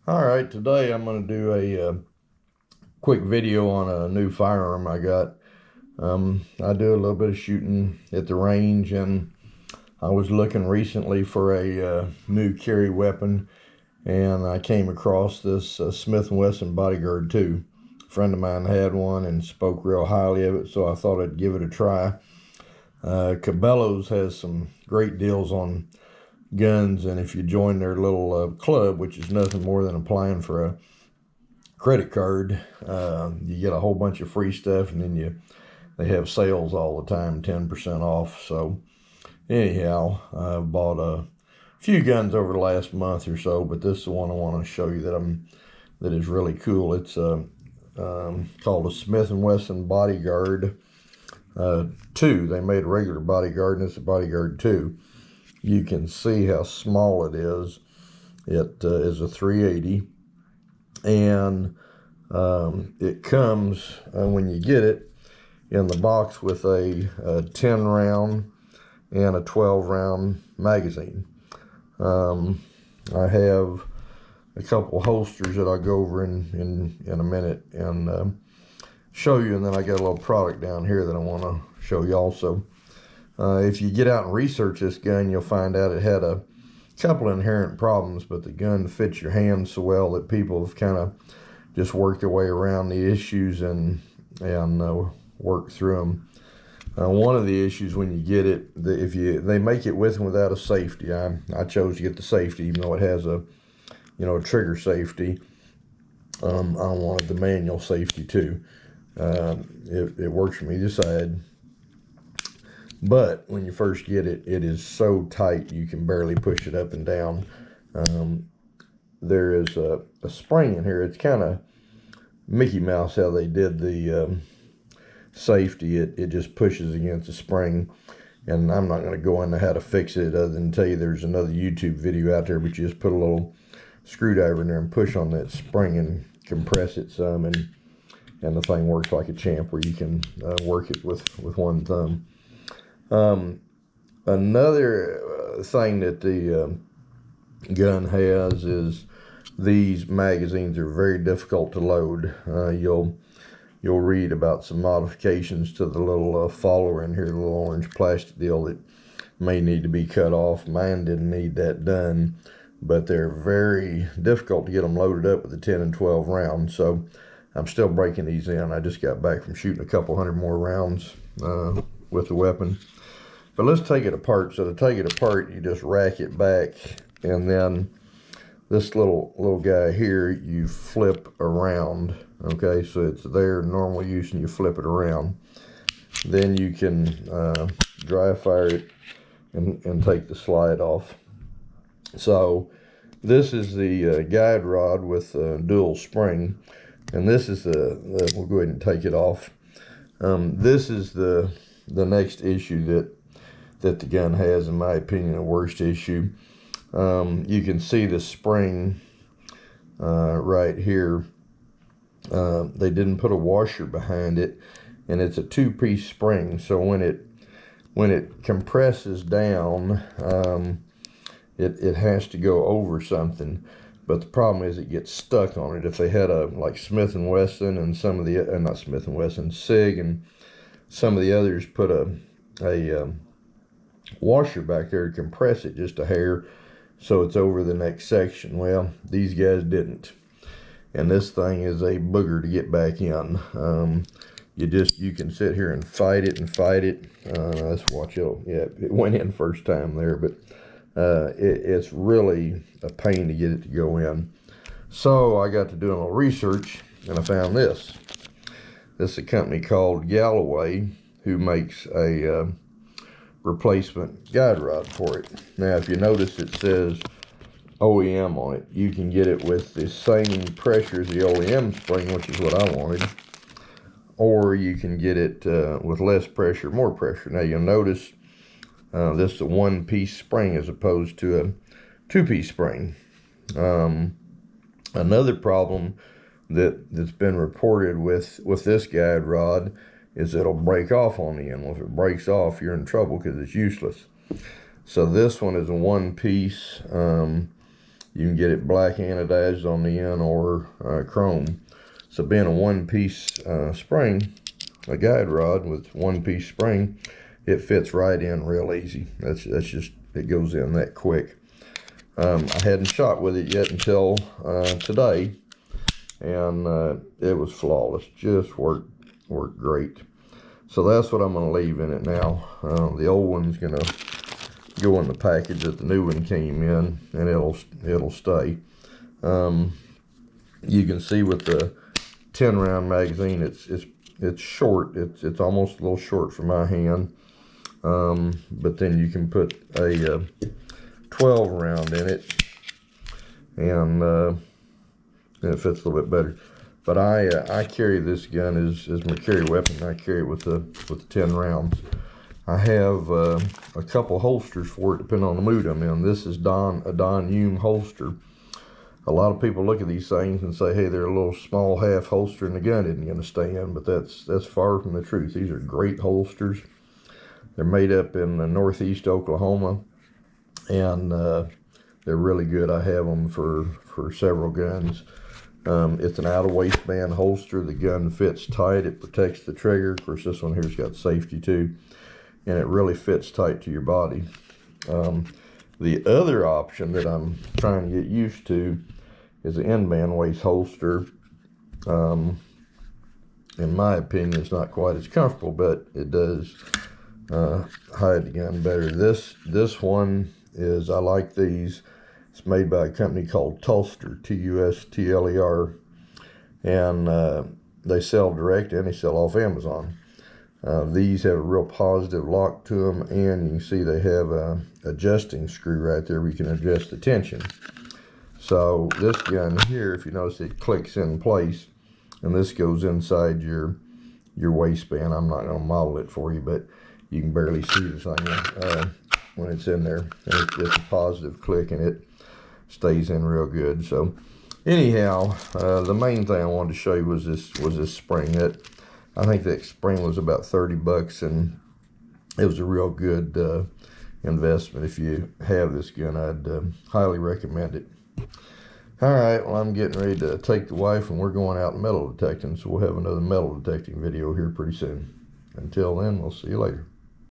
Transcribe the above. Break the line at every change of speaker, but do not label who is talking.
All right, today I'm going to do a quick video on a new firearm I got. I do a little bit of shooting at the range, and I was looking recently for a new carry weapon, and I came across this Smith & Wesson Bodyguard 2. A friend of mine had one and spoke real highly of it, so I thought I'd give it a try. Cabela's has some great deals on guns, and if you join their little club, which is nothing more than applying for a credit card, you get a whole bunch of free stuff, and then they have sales all the time, 10% off. So anyhow, I bought a few guns over the last month or so, but this is the one I want to show you that is really cool. It's called a Smith & Wesson Bodyguard 2. They made a regular Bodyguard, and it's a Bodyguard 2. You can see how small it is. It is a 380, and it comes, when you get it, in the box with a 10 round and a 12 round magazine. I have a couple holsters that I'll go over in a minute and show you, and then I got a little product down here that I want to show you also. If you get out and research this gun, you'll find out it had a couple inherent problems, but the gun fits your hand so well that people have kind of just worked their way around the issues and worked through them. One of the issues when you get it, they make it with and without a safety. I chose to get the safety, even though it has a trigger safety. I wanted the manual safety too. It works from either side. But when you first get it, it is so tight you can barely push it up and down. There is a spring in here. It's kind of Mickey Mouse how they did the safety. It just pushes against the spring. And I'm not going to go into how to fix it other than tell you there's another YouTube video out there, but you just put a little screwdriver in there and push on that spring and compress it some, and the thing works like a champ, where you can work it with one thumb. Another thing that the gun has is these magazines are very difficult to load. You'll read about some modifications to the little follower in here, the little orange plastic deal that may need to be cut off. Mine didn't need that done, but they're very difficult to get them loaded up with the 10 and 12 rounds. So I'm still breaking these in. I just got back from shooting a couple hundred more rounds with the weapon. But let's take it apart. So to take it apart, you just rack it back, and then this little guy here, you flip around. Okay, so it's there in normal use, and you flip it around. Then you can dry fire it and take the slide off. So this is the guide rod with dual spring, and this is we'll go ahead and take it off. This is the next issue that the gun has, in my opinion, the worst issue. You can see the spring right here. They didn't put a washer behind it, and it's a two-piece spring. So when it compresses down, it has to go over something. But the problem is it gets stuck on it. If they had like Smith & Wesson and some of the not Smith & Wesson, SIG and some of the others put a washer back there to compress it just a hair so it's over the next section. Well, these guys didn't, and this thing is a booger to get back in. You can sit here and fight it. Let's watch it. Yeah, it went in first time there, but it's really a pain to get it to go in. So I got to doing a little research, and I found this. This is a company called Galloway, who makes a replacement guide rod for it. Now, if you notice, it says OEM on it. You can get it with the same pressure as the OEM spring, which is what I wanted, or you can get it with less pressure, more pressure. Now, you'll notice this is a one-piece spring as opposed to a two-piece spring. Another problem that's been reported with this guide rod is it'll break off on the end. Well, if it breaks off, you're in trouble because it's useless. So this one is a one-piece. You can get it black anodized on the end or chrome. So being a one-piece spring, a guide rod with one-piece spring, it fits right in real easy. That's just, it goes in that quick. I hadn't shot with it yet until today, and it was flawless. Just worked great. So that's what I'm going to leave in it now. The old one's going to go in the package that the new one came in, and it'll stay. You can see with the 10-round magazine, it's short. It's almost a little short for my hand. But then you can put a 12-round in it, and it fits a little bit better. But I carry this gun as my carry weapon. I carry it with the 10 rounds. I have a couple holsters for it, depending on the mood I'm in. This is a Don Hume holster. A lot of people look at these things and say, hey, they're a little small half holster and the gun isn't going to stay in, but that's far from the truth. These are great holsters. They're made up in northeast Oklahoma, and they're really good. I have them for several guns. It's an out of waistband holster. The gun fits tight. It protects the trigger. Of course, this one here's got safety too, and it really fits tight to your body. The other option that I'm trying to get used to is an end-band waist holster. In my opinion, it's not quite as comfortable, but it does hide the gun better. This one is, I like these. It's made by a company called Tulster, T-U-S-T-L-E-R, and they sell direct and they sell off Amazon. These have a real positive lock to them, and you can see they have a adjusting screw right there where you can adjust the tension. So this gun here, if you notice, it clicks in place, and this goes inside your waistband. I'm not going to model it for you, but you can barely see the thing when it's in there. And it's a positive click, and it stays in real good. So anyhow, the main thing I wanted to show you was this spring. I think that spring was about 30 bucks, and it was a real good investment. If you have this gun, I'd highly recommend it. All right, well, I'm getting ready to take the wife, and we're going out metal detecting, so we'll have another metal detecting video here pretty soon. Until then, we'll see you later.